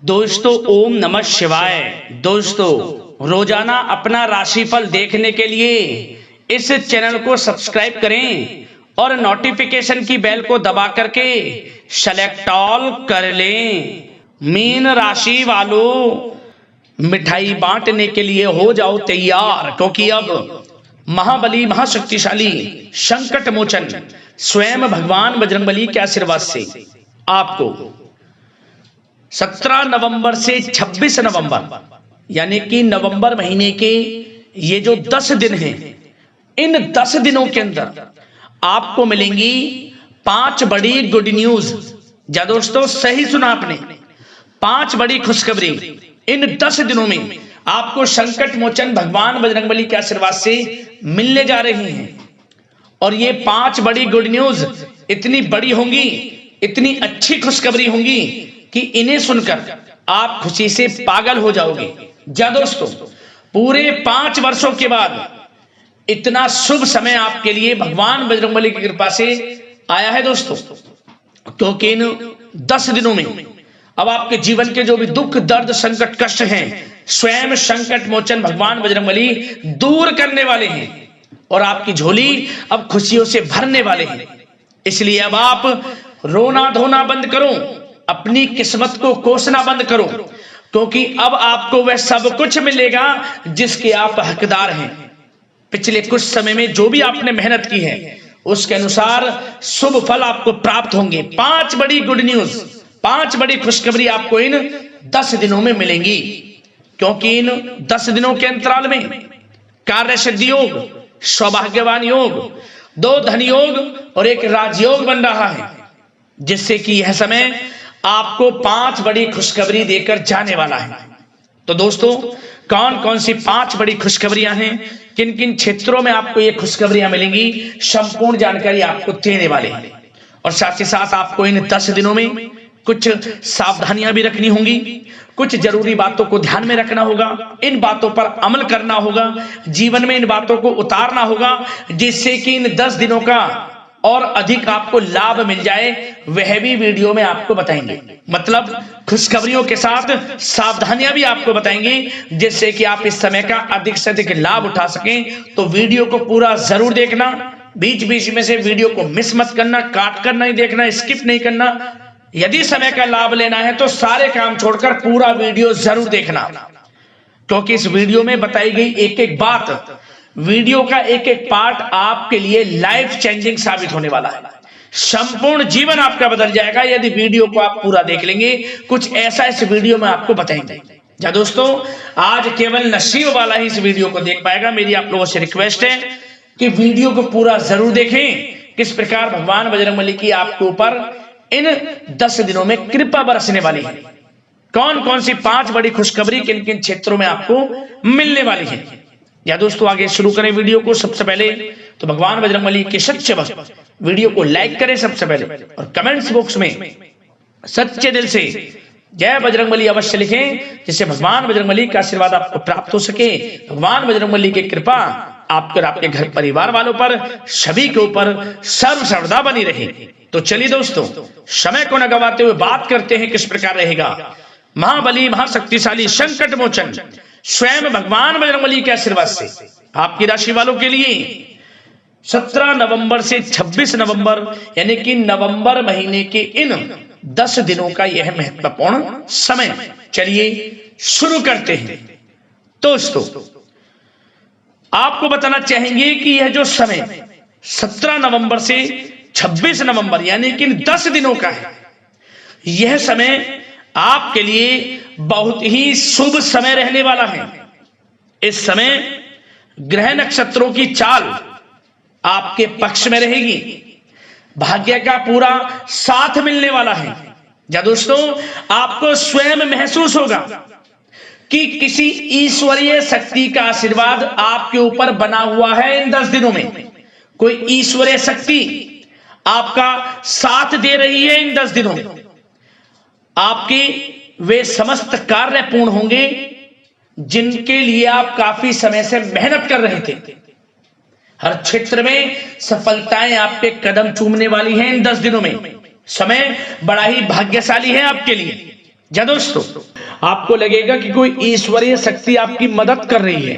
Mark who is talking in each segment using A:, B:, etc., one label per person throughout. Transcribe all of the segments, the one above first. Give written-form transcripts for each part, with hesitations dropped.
A: दोस्तों ओम नमः शिवाय। दोस्तों रोजाना अपना राशिफल देखने के लिए इस चैनल को सब्सक्राइब करें और नोटिफिकेशन की बेल को दबा करके सेलेक्ट ऑल कर लें। मीन राशि वालों मिठाई बांटने के लिए हो जाओ तैयार, क्योंकि अब महाबली महाशक्तिशाली संकट मोचन स्वयं भगवान बजरंगबली के आशीर्वाद से आपको 17 नवंबर से 26 नवंबर यानी कि नवंबर महीने के ये जो 10 दिन हैं, इन 10 दिनों के अंदर आपको मिलेंगी 5 बड़ी गुड न्यूज। जा दोस्तों सही सुना आपने, 5 बड़ी खुशखबरी इन 10 दिनों में आपको संकट मोचन भगवान बजरंगबली के आशीर्वाद से मिलने जा रही हैं। और ये 5 बड़ी गुड न्यूज इतनी बड़ी होंगी, इतनी अच्छी खुशखबरी होंगी कि इन्हें सुनकर आप खुशी से पागल हो जाओगे। जा दोस्तों पूरे 5 वर्षों के बाद इतना शुभ समय आपके लिए भगवान बजरंगबली की कृपा से आया है दोस्तों, क्योंकि इन 10 दिनों में अब आपके जीवन के जो भी दुख दर्द संकट कष्ट हैं, स्वयं संकट मोचन भगवान बजरंगबली दूर करने वाले हैं और आपकी झोली अब खुशियों से भरने वाले हैं। इसलिए अब आप रोना धोना बंद करो, अपनी किस्मत को कोसना बंद करो, क्योंकि अब आपको वह सब कुछ मिलेगा जिसके आप हकदार हैं। पिछले कुछ समय में जो भी आपने मेहनत की है उसके अनुसार शुभ फल आपको प्राप्त होंगे। 5 बड़ी गुड न्यूज, 5 बड़ी खुशखबरी आपको इन 10 दिनों में मिलेंगी, क्योंकि इन 10 दिनों के अंतराल में कार्य सिद्धि योग, सौभाग्यवान योग, 2 धन योग और 1 राजयोग बन रहा है, जिससे कि यह समय आपको 5 बड़ी खुशखबरी देकर जाने वाला है। तो दोस्तों कौन कौन सी 5 बड़ी खुशखबरियां हैं, किन किन क्षेत्रों में आपको ये खुशखबरियां मिलेंगी, संपूर्ण जानकारी आपको देने वाले हैं। और साथ ही साथ आपको इन 10 दिनों में कुछ सावधानियां भी रखनी होंगी, कुछ जरूरी बातों को ध्यान में रखना होगा, इन बातों पर अमल करना होगा, जीवन में इन बातों को उतारना होगा, जिससे कि इन 10 दिनों का और अधिक आपको लाभ मिल जाए। वह भी वीडियो में आपको बताएंगे, मतलब खुशखबरियों के साथ सावधानियां भी आपको बताएंगे, जिससे कि आप इस समय का अधिक से अधिक लाभ उठा सकें। तो वीडियो को पूरा जरूर देखना, बीच बीच में से वीडियो को मिस मत करना, काट कर नहीं देखना, स्किप नहीं करना। यदि समय का लाभ लेना है तो सारे काम छोड़कर पूरा वीडियो जरूर देखना, क्योंकि इस वीडियो में बताई गई एक एक बात, वीडियो का एक एक पार्ट आपके लिए लाइफ चेंजिंग साबित होने वाला है। संपूर्ण जीवन आपका बदल जाएगा यदि वीडियो को आप पूरा देख लेंगे। कुछ ऐसा इस वीडियो में आपको बताएंगे। जा दोस्तों आज केवल नसीब वाला ही इस वीडियो को देख पाएगा। मेरी आप लोगों से रिक्वेस्ट है कि वीडियो को पूरा जरूर देखें, किस प्रकार भगवान बजरंगबली की आपके ऊपर इन 10 दिनों में कृपा बरसने वाली है। कौन कौन सी 5 बड़ी खुशखबरी किन किन क्षेत्रों में आपको मिलने वाली है। या दोस्तों आगे शुरू करें वीडियो को। सबसे पहले तो भगवान बजरंगबली के सच्चे भक्त वीडियो को लाइक करें सबसे पहले, और कमेंट्स बॉक्स में सच्चे दिल से जय बजरंगबली अवश्य लिखें, जिससे भगवान बजरंगबली का आशीर्वाद आपको प्राप्त हो सके, भगवान बजरंगबली की कृपा आपके और आपके घर परिवार वालों पर सभी के ऊपर सर्वदा बनी रहे। तो चलिए दोस्तों समय को न गवाते हुए बात करते हैं किस प्रकार रहेगा महाबली महाशक्तिशाली संकट मोचन स्वयं भगवान बजरंगबली के आशीर्वाद से आपकी राशि वालों के लिए 17 नवंबर से 26 नवंबर यानी कि नवंबर महीने के इन 10 दिनों का यह महत्वपूर्ण समय। चलिए शुरू करते हैं। दोस्तों आपको बताना चाहेंगे कि यह जो समय 17 नवंबर से 26 नवंबर यानी कि 10 दिनों का है, यह समय आपके लिए बहुत ही शुभ समय रहने वाला है। इस समय ग्रह नक्षत्रों की चाल आपके पक्ष में रहेगी, भाग्य का पूरा साथ मिलने वाला है। या दोस्तों आपको स्वयं महसूस होगा कि किसी ईश्वरीय शक्ति का आशीर्वाद आपके ऊपर बना हुआ है। इन 10 दिनों में कोई ईश्वरीय शक्ति आपका साथ दे रही है। इन 10 दिनों में आपके वे समस्त कार्य पूर्ण होंगे जिनके लिए आप काफी समय से मेहनत कर रहे थे। हर क्षेत्र में सफलताएं आपके कदम चूमने वाली हैं इन 10 दिनों में। समय बड़ा ही भाग्यशाली है आपके लिए। या दोस्तों, आपको लगेगा कि कोई ईश्वरीय शक्ति आपकी मदद कर रही है,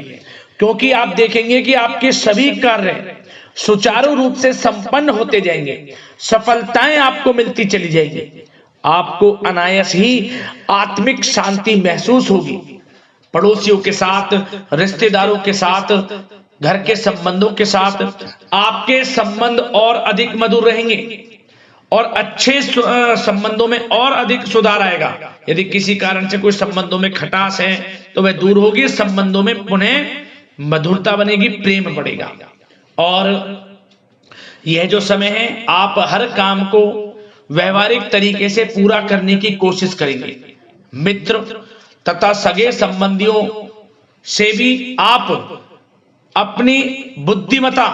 A: क्योंकि आप देखेंगे कि आपके सभी कार्य सुचारू रूप से संपन्न होते जाएंगे, सफलताएं आपको मिलती चली जाएंगी, आपको अनायास ही आत्मिक शांति महसूस होगी। पड़ोसियों के साथ, रिश्तेदारों के साथ, घर के संबंधों के साथ आपके संबंध और अधिक मधुर रहेंगे और अच्छे संबंधों में और अधिक सुधार आएगा। यदि किसी कारण से कोई संबंधों में खटास है तो वह दूर होगी, संबंधों में पुनः मधुरता बनेगी, प्रेम बढ़ेगा। और यह जो समय है, आप हर काम को व्यवहारिक तरीके से पूरा करने की कोशिश करेंगे। मित्र तथा सगे संबंधियों से भी आप अपनी बुद्धिमत्ता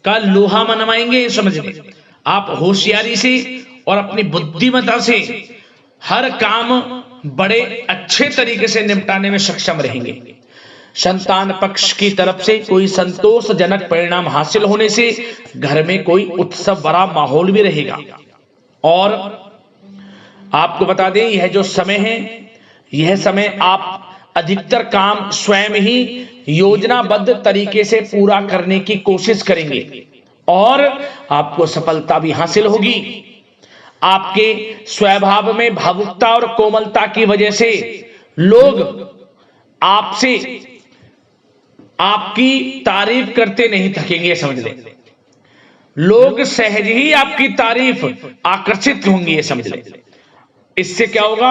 A: का लोहा मनवाएंगे। समझिए, आप होशियारी से और अपनी बुद्धिमत्ता से हर काम बड़े अच्छे तरीके से निपटाने में सक्षम रहेंगे। संतान पक्ष की तरफ से कोई संतोषजनक परिणाम हासिल होने से घर में कोई उत्सव भरा माहौल भी रहेगा। और आपको बता दें, यह जो समय है, यह समय आप अधिकतर काम स्वयं ही योजनाबद्ध तरीके से पूरा करने की कोशिश करेंगे और आपको सफलता भी हासिल होगी। आपके स्वभाव में भावुकता और कोमलता की वजह से लोग आपसे आपकी तारीफ करते नहीं थकेंगे। समझ लें, लोग सहज ही आपकी तारीफ आकर्षित होंगी, ये समझ लें। इससे क्या होगा,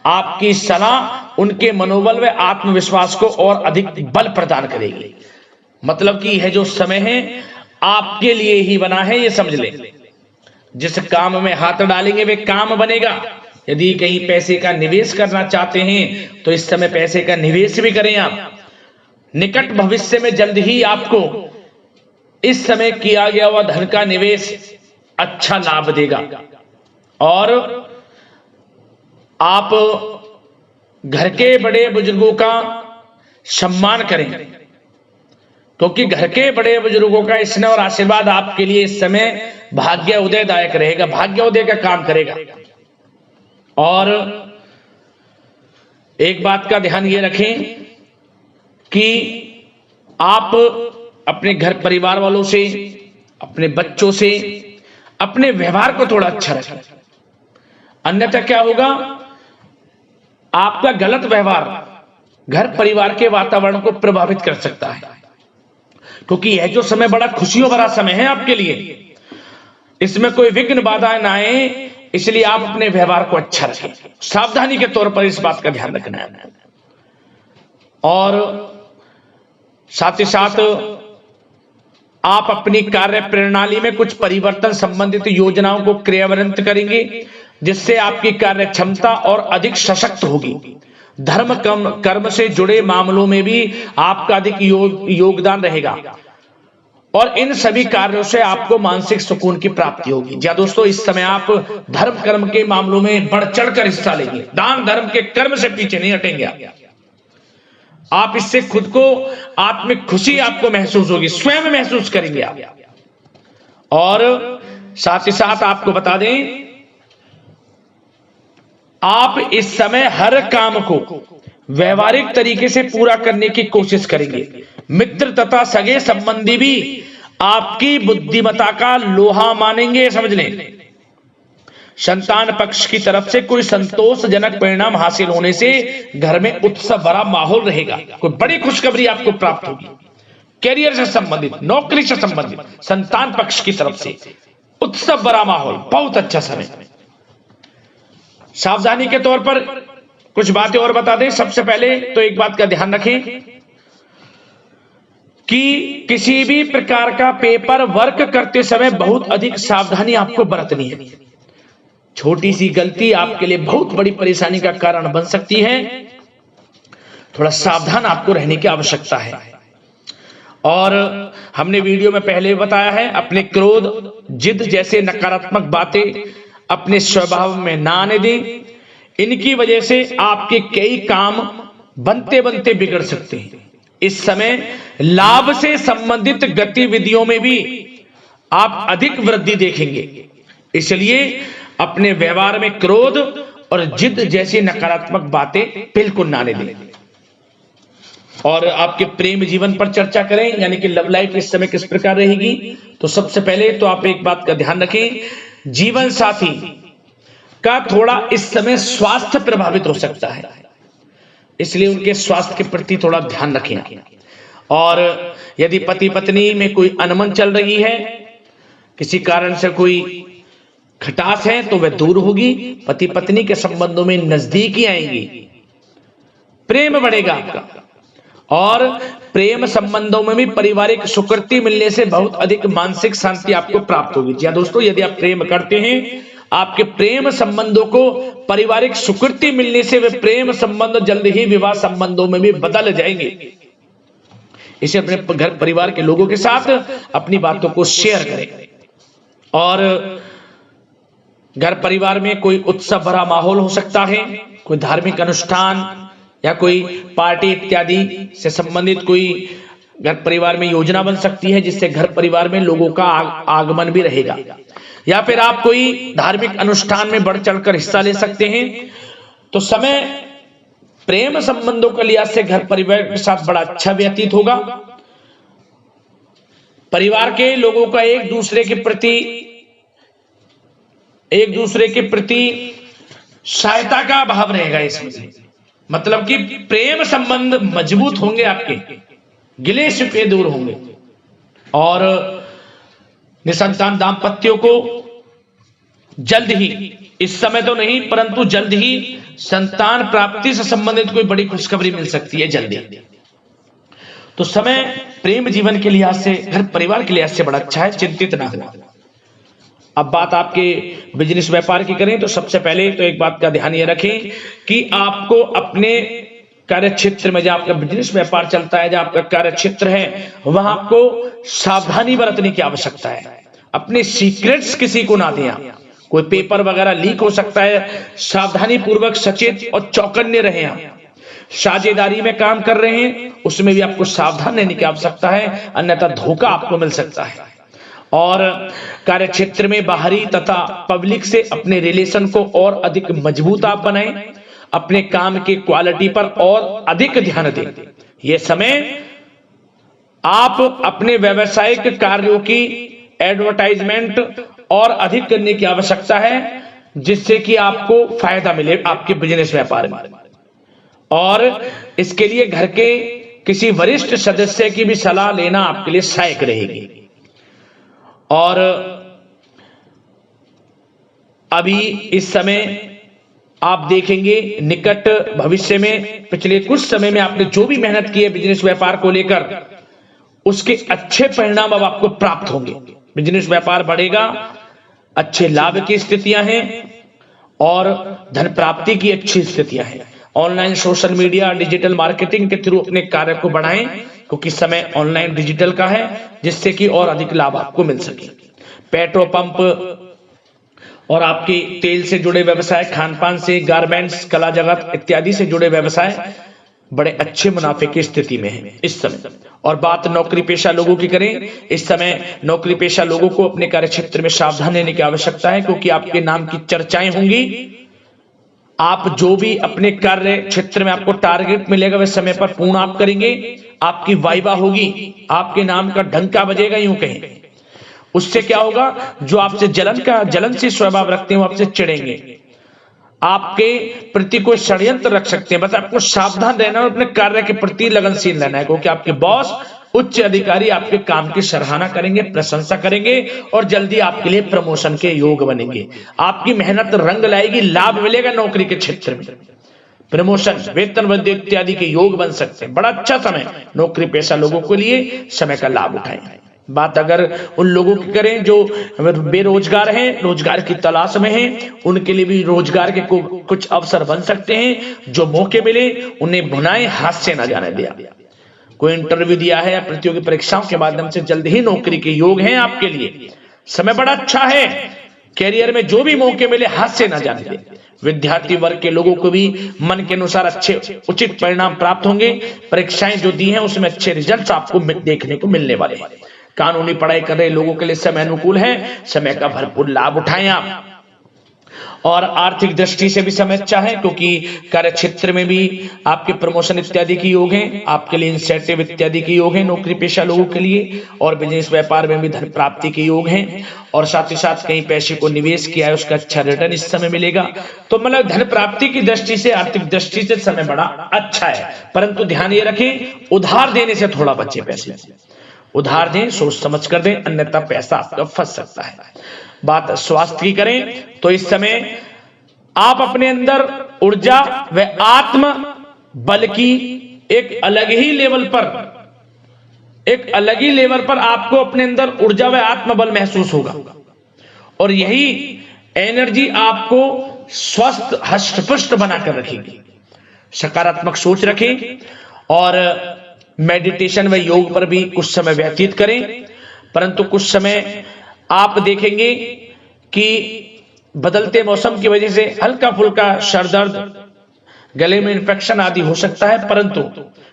A: आपकी सलाह उनके मनोबल व आत्मविश्वास को और अधिक बल प्रदान करेगी। मतलब कि यह जो समय है आपके लिए ही बना है, ये समझ लें। जिस काम में हाथ डालेंगे वे काम बनेगा। यदि कहीं पैसे का निवेश करना चाहते हैं तो इस समय पैसे का निवेश भी करें आप। निकट भविष्य में जल्द ही आपको इस समय किया गया हुआ धन का निवेश अच्छा लाभ देगा। और आप घर के बड़े बुजुर्गों का सम्मान करें, क्योंकि घर के बड़े बुजुर्गों का स्नेह और आशीर्वाद आपके लिए इस समय भाग्य उदयदायक रहेगा, भाग्य उदय का काम करेगा। और एक बात का ध्यान ये रखें कि आप अपने घर परिवार वालों से, अपने बच्चों से अपने व्यवहार को थोड़ा अच्छा रखें। अन्यथा क्या होगा, आपका गलत व्यवहार घर परिवार के वातावरण को प्रभावित कर सकता है। क्योंकि यह जो समय बड़ा खुशियों भरा समय है आपके लिए, इसमें कोई विघ्न बाधाएं ना आए, इसलिए आप अपने व्यवहार को अच्छा रखें। सावधानी के तौर पर इस बात का ध्यान रखना है। और साथ ही साथ आप अपनी कार्य प्रणाली में कुछ परिवर्तन संबंधित योजनाओं को क्रियान्वित करेंगे, जिससे आपकी कार्य क्षमता और अधिक सशक्त होगी। धर्म कर्म से जुड़े मामलों में भी आपका अधिक योगदान रहेगा और इन सभी कार्यों से आपको मानसिक सुकून की प्राप्ति होगी। जी दोस्तों, इस समय आप धर्म कर्म के मामलों में बढ़ चढ़कर हिस्सा लेंगे। दान धर्म के कर्म से पीछे नहीं हटेंगे आप। इससे खुद को आत्मिक खुशी आपको महसूस होगी, स्वयं महसूस करेंगे आप। और साथ ही साथ आपको बता दें, आप इस समय हर काम को व्यवहारिक तरीके से पूरा करने की कोशिश करेंगे। मित्र तथा सगे संबंधी भी आपकी बुद्धिमत्ता का लोहा मानेंगे। समझ लें, संतान पक्ष की तरफ से कोई संतोषजनक परिणाम हासिल होने से घर में उत्सव भरा माहौल रहेगा। कोई बड़ी खुशखबरी आपको प्राप्त होगी। कैरियर से संबंधित, नौकरी से संबंधित, संतान पक्ष की तरफ से उत्सव भरा माहौल, बहुत अच्छा समय। सावधानी के तौर पर कुछ बातें और बता दें। सबसे पहले तो एक बात का ध्यान रखें कि किसी भी प्रकार का पेपर वर्क करते समय बहुत अधिक सावधानी आपको बरतनी है। छोटी सी गलती आपके लिए बहुत बड़ी परेशानी का कारण बन सकती है। थोड़ा सावधान आपको रहने की आवश्यकता है। और हमने वीडियो में पहले बताया है, अपने क्रोध, जिद जैसे नकारात्मक बातें अपने स्वभाव में ना आने दें। इनकी वजह से आपके कई काम बनते बनते बिगड़ सकते हैं। इस समय लाभ से संबंधित गतिविधियों में भी आप अधिक वृद्धि देखेंगे। इसलिए अपने व्यवहार में क्रोध और जिद जैसी नकारात्मक बातें बिल्कुल ना आने दें। और आपके प्रेम जीवन पर चर्चा करें, यानी कि लव लाइफ इस समय किस प्रकार रहेगी। तो सबसे पहले तो आप एक बात का ध्यान रखें, जीवन साथी का थोड़ा इस समय स्वास्थ्य प्रभावित हो सकता है, इसलिए उनके स्वास्थ्य के प्रति थोड़ा ध्यान रखें। और यदि पति पत्नी में कोई अनबन चल रही है, किसी कारण से कोई खटास है, तो वह दूर होगी। पति पत्नी के संबंधों में नजदीकी आएंगी, प्रेम बढ़ेगा आपका। और प्रेम संबंधों में भी पारिवारिक स्वीकृति मिलने से बहुत अधिक मानसिक शांति आपको प्राप्त होगी। जी दोस्तों, यदि आप प्रेम करते हैं, आपके प्रेम संबंधों को पारिवारिक स्वीकृति मिलने से वे प्रेम संबंध जल्द ही विवाह संबंधों में भी बदल जाएंगे। इसे अपने घर परिवार के लोगों के साथ अपनी बातों को शेयर करें। और घर परिवार में कोई उत्सव भरा माहौल हो सकता है, कोई धार्मिक अनुष्ठान या कोई पार्टी इत्यादि से संबंधित कोई घर परिवार में योजना बन सकती है, जिससे घर परिवार में लोगों का आगमन भी रहेगा। या फिर आप कोई धार्मिक अनुष्ठान में बढ़ चढ़कर हिस्सा ले सकते हैं। तो समय प्रेम संबंधों के लिहाज से घर परिवार के साथ बड़ा अच्छा व्यतीत होगा। परिवार के लोगों का एक दूसरे के प्रति सहायता का भाव रहेगा इसमें, मतलब कि प्रेम संबंध मजबूत होंगे, आपके गिले शिकवे दूर होंगे। और निसंतान दाम्पत्यों को जल्द ही, इस समय तो नहीं परंतु जल्द ही संतान प्राप्ति से संबंधित कोई बड़ी खुशखबरी मिल सकती है जल्दी। तो समय प्रेम जीवन के लिहाज से, घर परिवार के लिहाज से बड़ा अच्छा है, चिंतित ना हो। अब बात आपके बिजनेस व्यापार की करें, तो सबसे पहले तो एक बात का ध्यान ये रखें कि आपको अपने कार्य क्षेत्र में, जहां आपका बिजनेस व्यापार चलता है, जहां आपका कार्य क्षेत्र है, वहां आपको सावधानी बरतने की आवश्यकता है। अपने सीक्रेट्स किसी को ना दें। कोई पेपर वगैरह लीक हो सकता है, सावधानी पूर्वक सचेत और चौकन्ने रहें। आप साझेदारी में काम कर रहे हैं, उसमें भी आपको सावधान रहने की आवश्यकता है, अन्यथा धोखा आपको मिल सकता है। और कार्य क्षेत्र में बाहरी तथा पब्लिक से अपने रिलेशन को और अधिक मजबूत आप बनाएं। अपने काम की क्वालिटी पर और अधिक ध्यान दें। यह समय आप अपने व्यावसायिक कार्यों की एडवर्टाइजमेंट और अधिक करने की आवश्यकता है, जिससे कि आपको फायदा मिले आपके बिजनेस व्यापार में। और इसके लिए घर के किसी वरिष्ठ सदस्य की भी सलाह लेना आपके लिए सहायक रहेगी। और अभी इस समय आप देखेंगे, निकट भविष्य में, पिछले कुछ समय में आपने जो भी मेहनत की है बिजनेस व्यापार को लेकर, उसके अच्छे परिणाम अब आपको प्राप्त होंगे। बिजनेस व्यापार बढ़ेगा, अच्छे लाभ की स्थितियां हैं और धन प्राप्ति की अच्छी स्थितियां हैं। Online social media digital marketing के थ्रू अपने कार्य को बढ़ाएं, क्योंकि समय ऑनलाइन डिजिटल का है, जिससे कि और अधिक लाभ आपको मिल सके। पेट्रोल पंप और आपके तेल से जुड़े व्यवसाय, खान पान से, गारमेंट्स, कला जगत इत्यादि से जुड़े व्यवसाय बड़े अच्छे मुनाफे की स्थिति में है इस समय। और बात नौकरी पेशा लोगों की करें, इस समय नौकरी पेशा लोगों को अपने कार्य क्षेत्र में सावधान रहने की आवश्यकता है, क्योंकि आपके नाम की चर्चाएं होंगी। आप जो भी अपने कार्य क्षेत्र में आपको टारगेट मिलेगा, वह समय पर पूर्ण आप करेंगे। आपकी वाइवा होगी, आपके नाम का डंका बजेगा, यूं कहें। उससे क्या होगा, जो आपसे जलनशील स्वभाव रखते हैं, वो आपसे चिढ़ेंगे, आपके प्रति कोई षड्यंत्र रख सकते हैं। बस आपको सावधान रहना और अपने कार्य के प्रति लगनशील रहना है, क्योंकि आपके बॉस, उच्च अधिकारी आपके काम की सराहना करेंगे, प्रशंसा करेंगे और जल्दी आपके लिए प्रमोशन के योग बनेंगे। आपकी मेहनत रंग लाएगी, लाभ मिलेगा नौकरी के क्षेत्र में, प्रमोशन, वेतन वृद्धि इत्यादि के योग बन सकते हैं। बड़ा अच्छा समय नौकरी पेशा लोगों के लिए, समय का लाभ उठाएं। बात अगर उन लोगों की करें जो बेरोजगार हैं, रोजगार की तलाश में हैं, उनके लिए भी रोजगार के कुछ अवसर बन सकते हैं। जो मौके मिले उन्हें भुनाएं, हाथ से ना जाने दिया। कोई इंटरव्यू दिया है या प्रतियोगी परीक्षाओं के माध्यम से जल्द ही नौकरी के योग हैं आपके लिए। समय बड़ा अच्छा है, कैरियर में जो भी मौके मिले हाथ से ना जाने दें। विद्यार्थी वर्ग के लोगों को भी मन के अनुसार अच्छे उचित परिणाम प्राप्त होंगे। परीक्षाएं जो दी हैं उसमें अच्छे रिजल्ट आपको देखने को मिलने वाले हैं। कानूनी पढ़ाई कर रहे लोगों के लिए समय अनुकूल है, समय का भरपूर लाभ उठाएं आप। और आर्थिक दृष्टि से भी समय अच्छा है, क्योंकि कार्य क्षेत्र में भी आपके प्रमोशन इत्यादि के योग हैं, आपके लिए इंसेंटिव इत्यादि के योग हैं नौकरी पेशा लोगों के लिए, और बिजनेस व्यापार में भी धन प्राप्ति के योग हैं, और साथ ही साथ कहीं पैसे को निवेश किया है उसका अच्छा रिटर्न इस समय मिलेगा। तो मतलब धन प्राप्ति की दृष्टि से, आर्थिक दृष्टि से समय बड़ा अच्छा है। परंतु ध्यान ये रखें, उधार देने से थोड़ा बचे, पैसे उधार दें, सोच समझ कर दें, अन्यथा पैसा आपका फंस सकता है। बात स्वास्थ्य की करें तो इस समय आप अपने अंदर ऊर्जा व आत्म बल की एक अलग ही लेवल पर आपको अपने अंदर ऊर्जा व आत्म बल महसूस होगा, और यही एनर्जी आपको स्वस्थ हष्ट-पुष्ट बनाकर रखेगी। सकारात्मक सोच रखें और मेडिटेशन व योग पर भी कुछ समय व्यतीत करें। परंतु कुछ समय आप देखेंगे कि बदलते मौसम की वजह से हल्का फुल्का सर दर्द, गले में इन्फेक्शन आदि हो सकता है, परंतु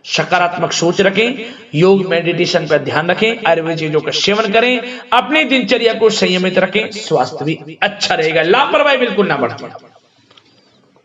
A: सकारात्मक सोच रखें, योग मेडिटेशन पर ध्यान रखें, आयुर्वेद चीजों का सेवन करें, अपनी दिनचर्या को संयमित रखें, स्वास्थ्य भी अच्छा रहेगा। लापरवाही बिल्कुल ना बरतें।